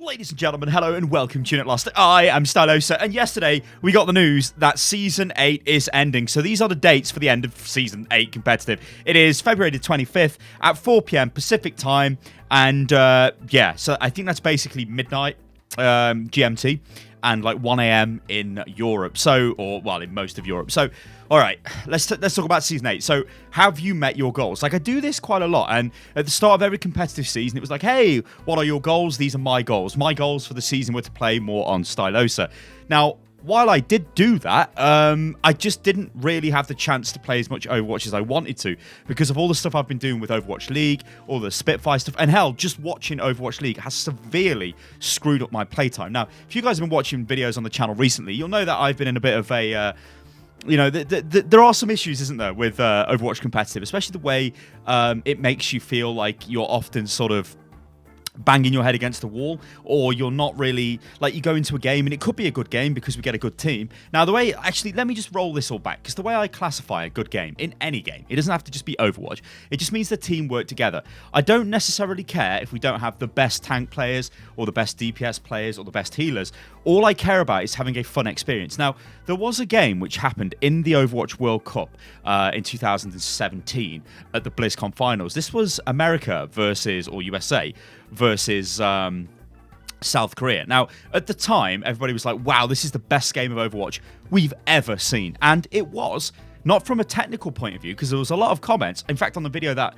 Ladies and gentlemen, hello and welcome to Unit Lost. I am Stylosa, and yesterday we got the news that Season 8 is ending. So these are the dates for the end of Season 8 competitive. It is February the 25th at 4 p.m. Pacific time, and yeah, so I think that's basically midnight GMT and like 1 a.m. in Europe. So, or well, in most of Europe. So, all right, let's talk about Season 8. So, have you met your goals? Like, I do this quite a lot, and at the start of every competitive season, it was like, hey, what are your goals? These are my goals. My goals for the season were to play more on Stylosa. Now, while I did do that, I just didn't really have the chance to play as much Overwatch as I wanted to because of all the stuff I've been doing with Overwatch League, all the Spitfire stuff, and hell, just watching Overwatch League has severely screwed up my playtime. Now, if you guys have been watching videos on the channel recently, you'll know that I've been in a bit of a... you know, there are some issues, isn't there, with Overwatch competitive, especially the way it makes you feel like you're often sort of banging your head against the wall, or you're not really, like, you go into a game and it could be a good game because we get a good team. Now, the way, actually, let me just roll this all back, because the way I classify a good game in any game, it doesn't have to just be Overwatch, it just means the team work together. I don't necessarily care if we don't have the best tank players or the best DPS players or the best healers. All I care about is having a fun experience. Now, there was a game which happened in the Overwatch World Cup in 2017 at the BlizzCon Finals. This was America versus, or USA, versus South Korea. Now, at the time, everybody was like, wow, this is the best game of Overwatch we've ever seen. And it was. Not from a technical point of view, because there was a lot of comments. In fact, on the video that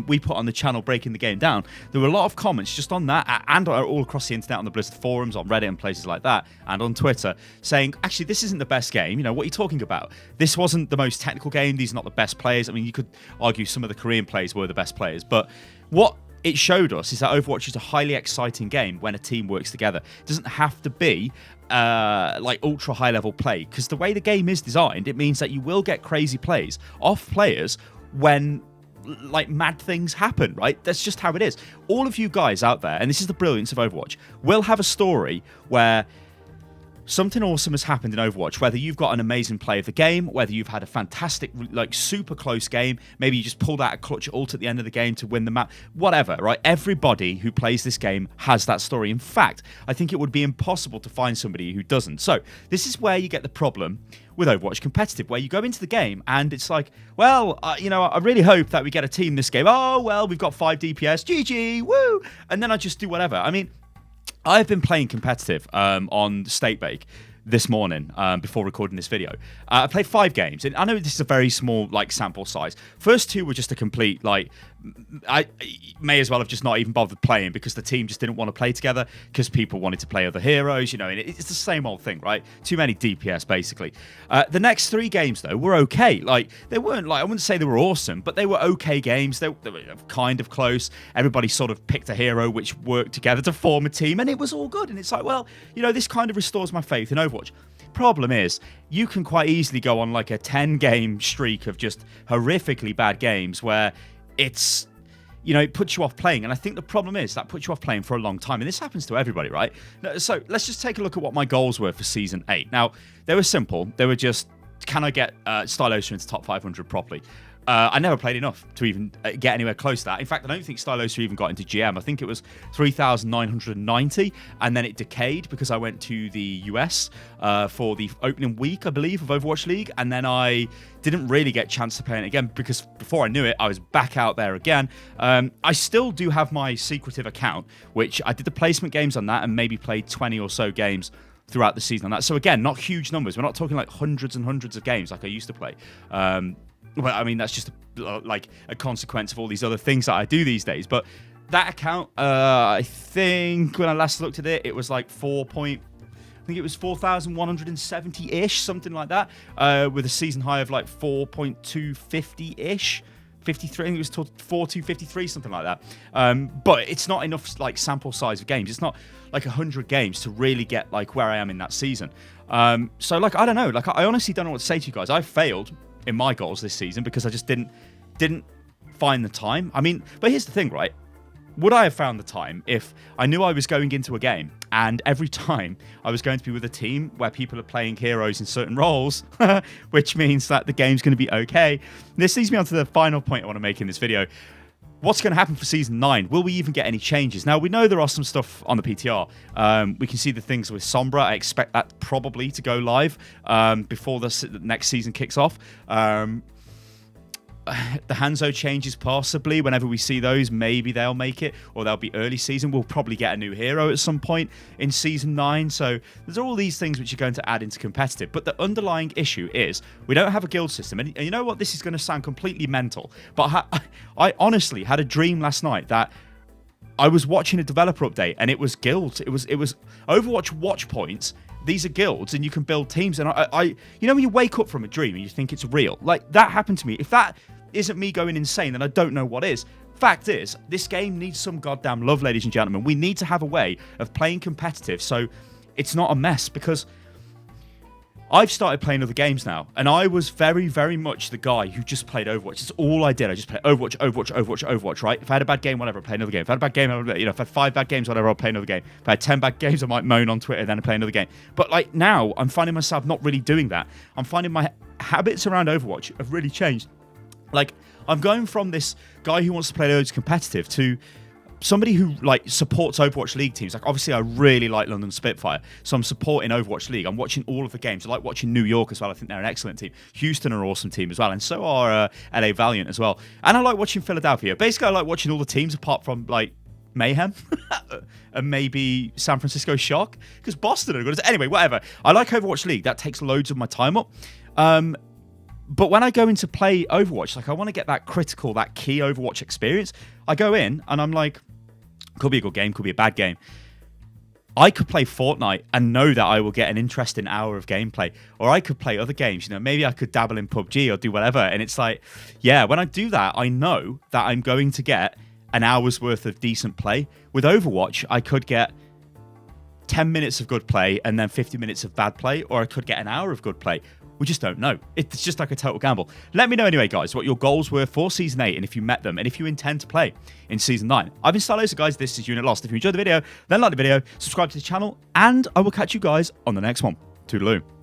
we put on the channel breaking the game down, there were a lot of comments just on that and all across the internet, on the Blizzard forums, on Reddit and places like that, and on Twitter, saying, actually, this isn't the best game. You know, what are you talking about? This wasn't the most technical game. These are not the best players. I mean, you could argue some of the Korean players were the best players, but what it showed us is that Overwatch is a highly exciting game when a team works together. It doesn't have to be like ultra high level play, because the way the game is designed, it means that you will get crazy plays off players when like mad things happen, right? That's just how it is. All of you guys out there, and this is the brilliance of Overwatch, will have a story where something awesome has happened in Overwatch, whether you've got an amazing play of the game, whether you've had a fantastic, like, super close game, maybe you just pulled out a clutch ult at the end of the game to win the map, whatever, right? Everybody who plays this game has that story. In fact, I think it would be impossible to find somebody who doesn't. So this is where you get the problem with Overwatch competitive, where you go into the game and it's like, well, you know, I really hope that we get a team this game. Oh, well, we've got 5 DPS, GG, woo! And then I just do whatever. I mean, I've been playing competitive on State Bake this morning before recording this video. I played 5 games, and I know this is a very small like sample size. First 2 were just a complete, like, I may as well have just not even bothered playing because the team just didn't want to play together because people wanted to play other heroes, you know, and it's the same old thing, right? Too many DPS, basically. The next 3 games, though, were okay. Like, they weren't, like, I wouldn't say they were awesome, but they were okay games. They were kind of close. Everybody sort of picked a hero which worked together to form a team, and it was all good. And it's like, well, you know, this kind of restores my faith in Overwatch. Problem is, you can quite easily go on like a 10-game streak of just horrifically bad games where it's, you know, it puts you off playing. And I think the problem is that puts you off playing for a long time. And this happens to everybody, right? So let's just take a look at what my goals were for Season 8. Now, they were simple. They were just, can I get Stylosa into top 500 properly? I never played enough to even get anywhere close to that. In fact, I don't think Stylosa even got into GM. I think it was 3,990, and then it decayed because I went to the US for the opening week, I believe, of Overwatch League, and then I didn't really get a chance to play it again because before I knew it, I was back out there again. I still do have my secretive account, which I did the placement games on that and maybe played 20 or so games throughout the season on that. So again, not huge numbers. We're not talking like hundreds and hundreds of games like I used to play. Well, I mean, that's just like a consequence of all these other things that I do these days. But that account, I think when I last looked at it, it was like 4,170-ish, something like that, with a season high of like 4.250-ish. 53, I think it was 4,253, something like that. But it's not enough like sample size of games. It's not like 100 games to really get like where I am in that season. So like, I don't know. Like, I honestly don't know what to say to you guys. I failed in my goals this season because I just didn't find the time. I mean, but here's the thing, right? Would I have found the time if I knew I was going into a game and every time I was going to be with a team where people are playing heroes in certain roles, which means that the game's going to be okay? This leads me on to the final point I want to make in this video. what's going to happen for Season 9? Will we even get any changes? Now, we know there are some stuff on the PTR. We can see the things with Sombra. I expect that probably to go live before the next season kicks off. The Hanzo changes possibly. Whenever we see those, maybe they'll make it, or they'll be early season. We'll probably get a new hero at some point in Season 9. So there's all these things which are going to add into competitive. But the underlying issue is we don't have a guild system. And you know what? This is going to sound completely mental. But I honestly had a dream last night that I was watching a developer update and it was guilds. It was Overwatch watch points. These are guilds and you can build teams. And I you know when you wake up from a dream and you think it's real? Like, that happened to me. If that isn't me going insane, then I don't know what is. Fact is, this game needs some goddamn love, ladies and gentlemen. We need to have a way of playing competitive so it's not a mess, because I've started playing other games now, and I was very, very much the guy who just played Overwatch. That's all I did. I just played Overwatch, right? If I had a bad game, whatever, I'd play another game. If I had a bad game, if I had 5 bad games, whatever, I'll play another game. If I had 10 bad games, I might moan on Twitter, then I'd play another game. But like now, I'm finding myself not really doing that. I'm finding my habits around Overwatch have really changed. Like, I'm going from this guy who wants to play loads competitive to somebody who like supports Overwatch League teams. Like, obviously I really like London Spitfire, so I'm supporting Overwatch League. I'm watching all of the games. I like watching New York as well. I think they're an excellent team. Houston are an awesome team as well, and so are LA Valiant as well. And I like watching Philadelphia. Basically, I like watching all the teams apart from like Mayhem and maybe San Francisco Shock, because Boston are good. Anyway, whatever. I like Overwatch League. That takes loads of my time up. But when I go in to play Overwatch, like, I want to get that critical, that key Overwatch experience. I go in and I'm like, could be a good game, could be a bad game. I could play Fortnite and know that I will get an interesting hour of gameplay. Or I could play other games, you know, maybe I could dabble in PUBG or do whatever. And it's like, yeah, when I do that, I know that I'm going to get an hour's worth of decent play. With Overwatch, I could get 10 minutes of good play and then 50 minutes of bad play, or I could get an hour of good play. We just don't know. It's just like a total gamble. Let me know anyway, guys, what your goals were for Season 8 and if you met them and if you intend to play in Season 9. I've been Stylosa, guys. This is Unit Lost. If you enjoyed the video, then like the video, subscribe to the channel, and I will catch you guys on the next one. Toodaloo.